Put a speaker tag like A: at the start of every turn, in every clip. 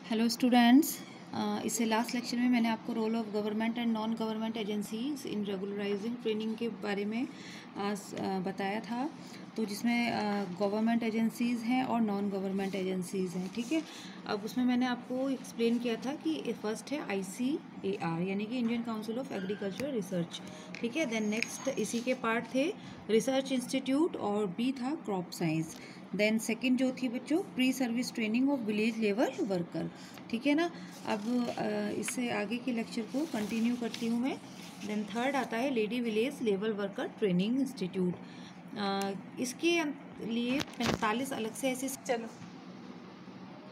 A: Hello students. इससे last lecture में मैंने आपको role of government and non government agencies in regularising training के बारे में बताया था। तो जिसमें गवर्नमेंट एजेंसीज़ हैं और नॉन गवर्नमेंट एजेंसीज़ हैं, ठीक है। अब उसमें मैंने आपको एक्सप्लेन किया था कि फर्स्ट है ICAR यानी कि Indian council of agriculture research, ठीक है। देन नेक्स्ट इसी के पार्ट थे रिसर्च इंस्टीट्यूट और बी था क्रॉप साइंस। देन सेकंड जो थी बच्चों pre service training of village level worker, ठीक है ना। अब इससे आगे के लेक्चर को कंटिन्यू करती हूँ मैं। देन थर्ड आता है lady village level worker training institute. इसके लिए 45 अलग से ऐसे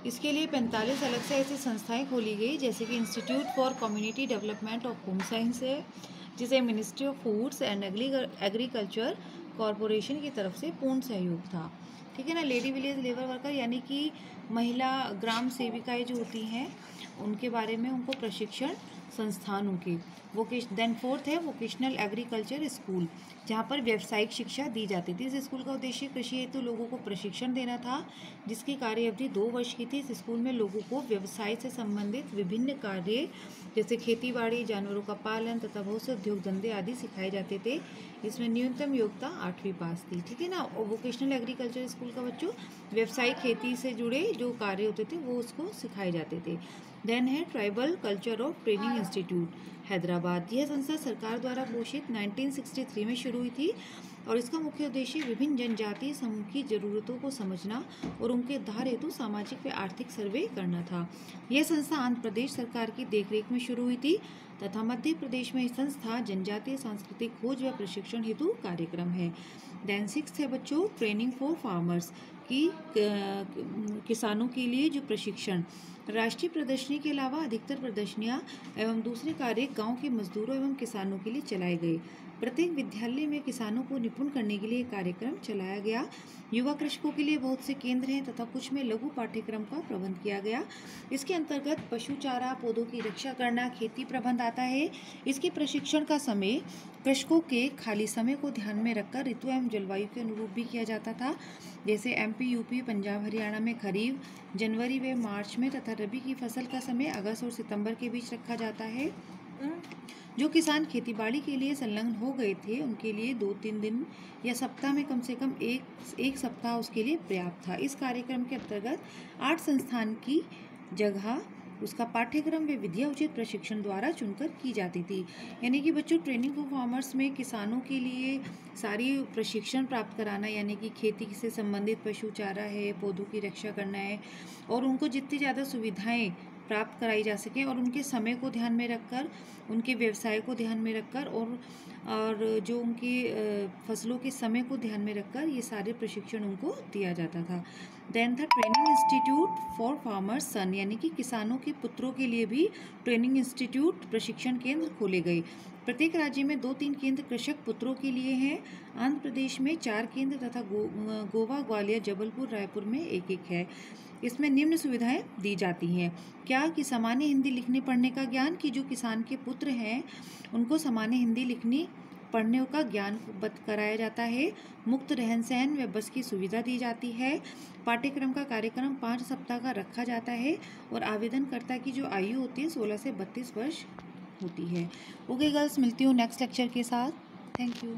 A: इसके लिए 45 अलग से ऐसी संस्थाएं खोली गई, जैसे कि institute for community development of home science है, जिसे ministry of foods and agriculture corporation की तरफ से पूर्ण सहयोग था, ठीक है ना। लेडी विलेज लेबर वर्कर यानी कि महिला ग्राम सेविकाएं जो होती हैं उनके बारे में उनको प्रशिक्षण संस्थानों के देन फोर्थ है वोकेशनल एग्रीकल्चर स्कूल, जहाँ पर व्यावसायिक शिक्षा दी जाती थी। इस स्कूल का उद्देश्य कृषि हेतु लोगों को प्रशिक्षण देना था, जिसकी कार्य अवधि 2 वर्ष की थी। इस स्कूल में लोगों को व्यवसाय से संबंधित विभिन्न कार्य जैसे खेतीबाड़ी, जानवरों का पालन तथा बहुत से उद्योग धंधे आदि सिखाए जाते थे। इसमें न्यूनतम योग्यता 8वीं पास थी, ठीक है ना। और वोकेशनल एग्रीकल्चर स्कूल का बच्चों व्यवसायिक खेती से जुड़े जो कार्य होते थे वो उसको सिखाए जाते थे। देन है tribal culture of training institute Hyderabad. यह संस्था सरकार द्वारा घोषित 1963 में शुरू हुई थी और इसका मुख्य उद्देश्य विभिन्न जनजातीय समूह की जरूरतों को समझना और उनके उद्धार हेतु सामाजिक व आर्थिक सर्वे करना था। यह संस्था आंध्र प्रदेश सरकार की देखरेख में शुरू हुई थी तथा मध्य प्रदेश में यह संस्था जनजातीय सांस्कृतिक खोज व प्रशिक्षण हेतु कार्यक्रम है। देन सिक्स्थ है बच्चों ट्रेनिंग फॉर फार्मर्स की किसानों के लिए जो प्रशिक्षण। राष्ट्रीय प्रदर्शनी के अलावा अधिकतर प्रदर्शनियां एवं दूसरे कार्य गांव के मजदूरों एवं किसानों के लिए चलाए गए। प्रत्येक विद्यालय में किसानों को निपुण करने के लिए कार्यक्रम चलाया गया। युवा कृषकों के लिए बहुत से केंद्र हैं तथा कुछ में लघु पाठ्यक्रम का प्रबंध किया गया। इसके अंतर्गत पशु चारा, पौधों की रक्षा करना, खेती प्रबंध आता है। इसके प्रशिक्षण का समय कृषकों के खाली समय को ध्यान में रखकर ऋतु एवं जलवायु के अनुरूप भी किया जाता था। जैसे MP, UP, पंजाब, हरियाणा में खरीफ जनवरी व मार्च में तथा रबी की फसल का समय अगस्त और सितंबर के बीच रखा जाता है। जो किसान खेतीबाड़ी के लिए संलग्न हो गए थे उनके लिए 2-3 दिन या सप्ताह में कम से कम एक सप्ताह उसके लिए पर्याप्त था। इस कार्यक्रम के अंतर्गत 8 संस्थान की जगह उसका पाठ्यक्रम व विधिया उचित प्रशिक्षण द्वारा चुनकर की जाती थी। यानी कि बच्चों ट्रेनिंग फॉर फार्मर्स में किसानों के लिए सारी प्रशिक्षण प्राप्त कराना, यानी कि खेती से संबंधित पशु चारा है, पौधों की रक्षा करना है और उनको जितनी ज़्यादा सुविधाएं प्राप्त कराई जा सकें और उनके समय को ध्यान में रखकर, उनके व्यवसाय को ध्यान में रखकर और जो उनकी फसलों के समय को ध्यान में रखकर ये सारे प्रशिक्षण उनको दिया जाता था। देन था ट्रेनिंग इंस्टीट्यूट फॉर फार्मर्स सन, यानी कि किसानों के पुत्रों के लिए भी ट्रेनिंग इंस्टीट्यूट प्रशिक्षण केंद्र खोले गए। प्रत्येक राज्य में 2-3 केंद्र कृषक पुत्रों के लिए हैं। आंध्र प्रदेश में 4 केंद्र तथा गोवा, ग्वालियर, जबलपुर, रायपुर में 1-1 है। इसमें निम्न सुविधाएं दी जाती हैं। क्या कि सामान्य हिंदी लिखने पढ़ने का ज्ञान, कि जो किसान के पुत्र हैं उनको सामान्य हिंदी लिखने पढ़ने का ज्ञान कराया जाता है। मुक्त रहन सहन व बस की सुविधा दी जाती है। पाठ्यक्रम का कार्यक्रम 5 सप्ताह का रखा जाता है और आवेदनकर्ता की जो आयु होती है 16 से 32 वर्ष होती है। ओके गर्ल्स, मिलती हूँ नेक्स्ट लेक्चर के साथ। Thank you.